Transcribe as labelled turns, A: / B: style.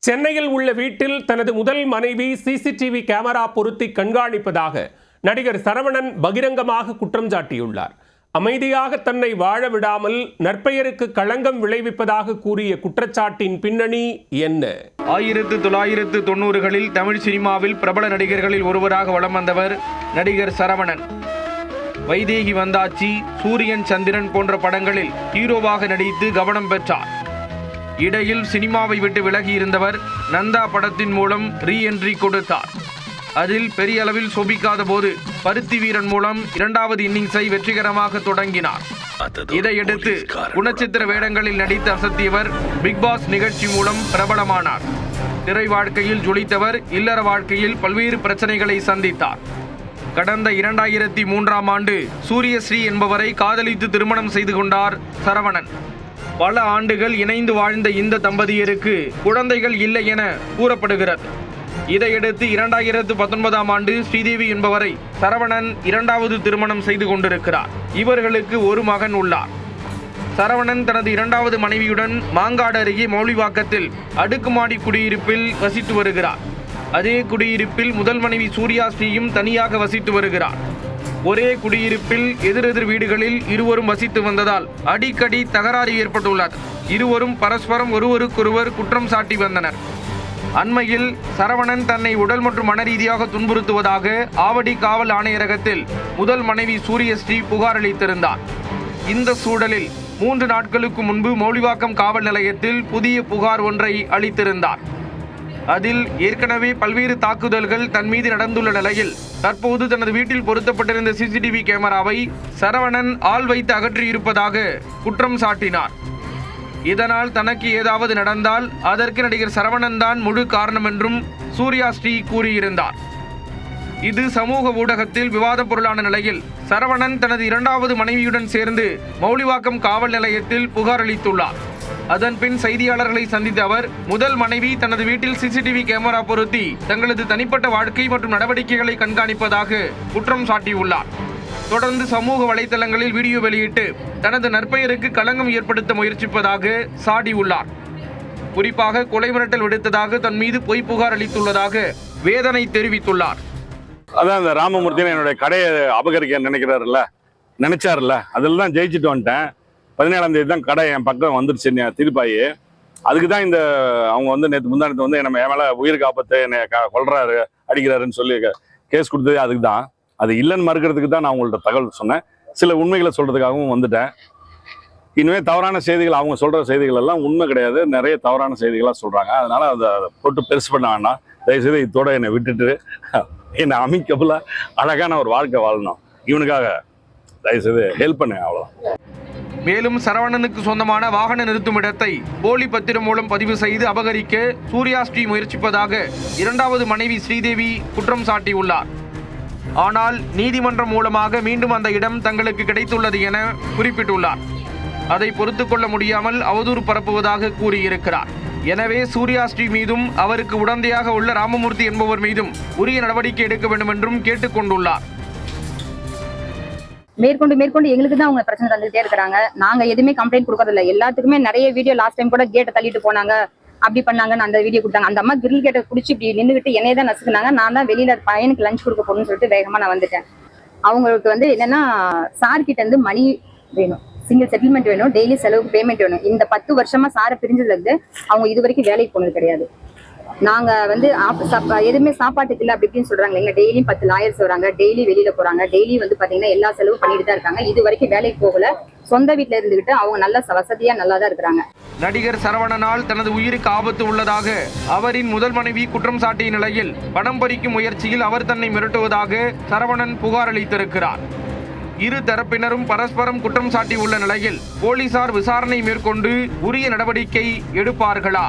A: சென்னையில் உள்ள வீட்டில் தனது முதல் மனைவி சிசிடிவி கேமரா பொருத்தி கண்காணிப்பதாக நடிகர் சரவணன் பகிரங்கமாக குற்றம் சாட்டியுள்ளார். அமைதியாக தன்னை வாழ விடாமல் நற்பெயருக்கு களங்கம் விளைவிப்பதாக கூறிய குற்றச்சாட்டின் பின்னணி என்ன?
B: 1990களில் தமிழ் சினிமாவில் பிரபல நடிகர்களில் ஒருவராக வலம் வந்தவர் நடிகர் சரவணன். வைதேகி வந்தாச்சி, சூரியன் சந்திரன் போன்ற படங்களில் ஹீரோவாக நடித்து கவனம் பெற்றார். இடையில் சினிமாவை விட்டு விலகி இருந்தவர் நந்தா படத்தின் மூலம் ரீஎன்ட்ரி கொடுத்தார். அதில் பெரிய அளவில் சோபிக்காத போது பருத்தி வீரன் மூலம் இரண்டாவது இன்னிங்ஸை வெற்றிகரமாக தொடங்கினார். இதையடுத்து குணச்சித்திர வேடங்களில் நடித்து அசத்தியவர் பிக் பாஸ் நிகழ்ச்சி மூலம் பிரபலமானார். திரை வாழ்க்கையில் ஜொலித்தவர் இல்லற வாழ்க்கையில் பல்வேறு பிரச்சனைகளை சந்தித்தார். கடந்த 2003ஆம் ஆண்டு சூரியஸ்ரீ என்பவரை காதலித்து திருமணம் செய்து கொண்டார் சரவணன். பல ஆண்டுகள் இணைந்து வாழ்ந்த இந்த தம்பதியருக்கு குழந்தைகள் இல்லை என கூறப்படுகிறது. இதையடுத்து 2019ஆம் ஆண்டு ஸ்ரீதேவி என்பவரை சரவணன் இரண்டாவது திருமணம் செய்து கொண்டிருக்கிறார். இவர்களுக்கு ஒரு மகன் உள்ளார். சரவணன் தனது இரண்டாவது மனைவியுடன் மாங்காடு அருகே மௌலிவாக்கத்தில் அடுக்குமாடி குடியிருப்பில் வசித்து வருகிறார். அதே குடியிருப்பில் முதல் மனைவி சூர்யாஸ்ரீயும் தனியாக வசித்து வருகிறார். ஒரே குடியிருப்பில் எதிரெதிர் வீடுகளில் இருவரும் வசித்து வந்ததால் அடிக்கடி தகராறு ஏற்பட்டுள்ளது. இருவரும் பரஸ்பரம் ஒருவருக்கொருவர் குற்றம் சாட்டி வந்தனர். அண்மையில் சரவணன் தன்னை உடல் மற்றும் மன ரீதியாக துன்புறுத்துவதாக ஆவடி காவல் ஆணையரகத்தில் முதல் மனைவி சூரியஸ்ரீ புகார் அளித்திருந்தார். இந்த சூழலில் 3 நாட்களுக்கு முன்பு மௌலிவாக்கம் காவல் நிலையத்தில் புதிய புகார் ஒன்றை அளித்திருந்தார். அதில் ஏற்கனவே பல்வேறு தாக்குதல்கள் தன் மீது நடந்துள்ள நிலையில் தற்போது தனது வீட்டில் பொருத்தப்பட்டிருந்த சிசிடிவி கேமராவை சரவணன் ஆள் வைத்து அகற்றியிருப்பதாக குற்றம் சாட்டினார். இதனால் தனக்கு ஏதாவது நடந்தால் அதற்கு நடிகர் சரவணன் தான் முழு காரணம் என்றும் சூர்யாஸ்ரீ கூறியிருந்தார். இது சமூக ஊடகத்தில் விவாத பொருளான நிலையில் சரவணன் தனது இரண்டாவது மனைவியுடன் சேர்ந்து மௌலிவாக்கம் காவல் நிலையத்தில் புகார் அளித்துள்ளார். அதன்பின் செய்தியாளர்களை சந்தித்த அவர் முதல் மனைவி தனது வீட்டில் சிசிடிவி கேமரா பொருத்தி தங்களது தனிப்பட்ட வாழ்க்கை மற்றும் நடவடிக்கைகளை கண்காணிப்பதாக குற்றம் சாட்டியுள்ளார். தொடர்ந்து சமூக வலைதளங்களில் வீடியோ வெளியிட்டு தனது நற்பெயருக்கு களங்கம் ஏற்படுத்த முயற்சிப்பதாக சாடியுள்ளார். குறிப்பாக கொலை மிரட்டல் விடுத்ததாக தன் மீது பொய் புகார் அளித்துள்ளதாக வேதனை தெரிவித்துள்ளார்.
C: அதான் இந்த ராமமூர்த்தின்னு என்னுடைய கடையை அபகரிக்க நினைச்சாருல்ல அதில் தான் ஜெயிச்சுட்டு வந்துட்டேன். 17ஆம் தேதி தான் கடை என் பக்கம் வந்துருச்சு திருப்பாயி. அதுக்கு தான் இந்த அவங்க வந்து நேற்று முந்தானத்து வந்து என் மேலே உயிருக்கு ஆபத்து என்னை கொல்றாரு அடிக்கிறாருன்னு சொல்லி கேஸ் கொடுத்தது அதுக்கு தான். அது இல்லைன்னு மறுக்கிறதுக்கு தான் நான் உங்கள்ட்ட தகவல் சொன்னேன். சில உண்மைகளை சொல்றதுக்காகவும் வந்துட்டேன். இனிமேல் தவறான செய்திகள் அவங்க சொல்ற செய்திகள் எல்லாம் உண்மை கிடையாது, நிறைய தவறான செய்திகளாக சொல்றாங்க. அதனால அதை போட்டு பெருசு பண்ண வேண்டாம். தயவுசெய்து இதோட என்னை விட்டுட்டு என்னை அமைக்கபுல அழகான ஒரு வாழ்க்கை வாழணும். இவனுக்காக தயவுசெய்து ஹெல்ப் பண்ணுங்க, அவ்வளோதான்.
B: மேலும் சரவணனுக்கு சொந்தமான வாகன நிறுத்தும் இடத்தை போலி பத்திரம் மூலம் பதிவு செய்து அபகரிக்க சூர்யாஸ்ரீ முயற்சிப்பதாக இரண்டாவது மனைவி ஸ்ரீதேவி குற்றம் சாட்டியுள்ளார். ஆனால் நீதிமன்றம் மூலமாக மீண்டும் அந்த இடம் தங்களுக்கு கிடைத்துள்ளது என குறிப்பிட்டுள்ளார். அதை பொறுத்து கொள்ள முடியாமல் அவதூறு பரப்புவதாக கூறியிருக்கிறார். எனவே சூர்யாஸ்ரீ மீதும் அவருக்கு உடந்தையாக உள்ள ராமமூர்த்தி என்பவர் மீதும் உரிய நடவடிக்கை எடுக்க வேண்டும் என்றும் கேட்டுக்கொண்டுள்ளார்.
D: மேற்கொண்டு எங்களுக்கு தான் அவங்க பிரச்சனை தந்துட்டே இருக்கிறாங்க. நாங்க எதுவுமே கம்ப்ளைண்ட் கொடுக்கறதில்ல. எல்லாத்துக்குமே நிறைய வீடியோ லாஸ்ட் டைம் கூட கேட்டை தள்ளிட்டு போனாங்க, அப்படி பண்ணாங்கன்னு அந்த வீடியோ கொடுத்தாங்க. அந்த அம்மா கிரில் கேட்டை குடிச்சு இப்படி நின்றுகிட்டு என்னையே தான் நசுக்குனாங்க. நான் தான் வெளியில பையனுக்கு லஞ்ச் கொடுக்க போகணும்னு சொல்லிட்டு வேகமா நான் வந்துட்டேன். அவங்களுக்கு வந்து என்னன்னா சார் கிட்ட இருந்து மணி வேணும், சிங்கிள் செட்டில்மெண்ட் வேணும், டெய்லி செலவுக்கு பேமெண்ட் வேணும். இந்த 10 வருஷமா சாரை பிரிஞ்சதுல இருந்து அவங்க இது வரைக்கும் வேலைக்கு போனது கிடையாது. நாங்க வந்து எதுவுமே சாப்பாட்டுக்கு இல்லை அப்படி இப்படின்னு சொல்றாங்க. எங்க டெய்லியும் 10 லாயர்ஸ் வராங்க, டெய்லி வெளியில போறாங்க, டெய்லி வந்து பாத்தீங்கன்னா எல்லா செலவும் பண்ணிட்டு தான் இருக்காங்க. இது வரைக்கும் வேலைக்கு போகல, சொந்த வீட்டுல இருந்துகிட்டு அவங்க நல்ல வசதியா நல்லா தான் இருக்கிறாங்க.
B: நடிகர் சரவணனால் தனது உயிருக்கு ஆபத்து உள்ளதாக அவரின் முதல் மனைவி குற்றம் சாட்டிய நிலையில் பணம் பறிக்கும் முயற்சியில் அவர் தன்னை மிரட்டுவதாக சரவணன் புகார் அளித்திருக்கிறார். இரு தரப்பினரும் பரஸ்பரம் குற்றம் சாட்டி உள்ள நிலையில் போலீசார் விசாரணை மேற்கொண்டு உரிய நடவடிக்கை எடுப்பார்களா?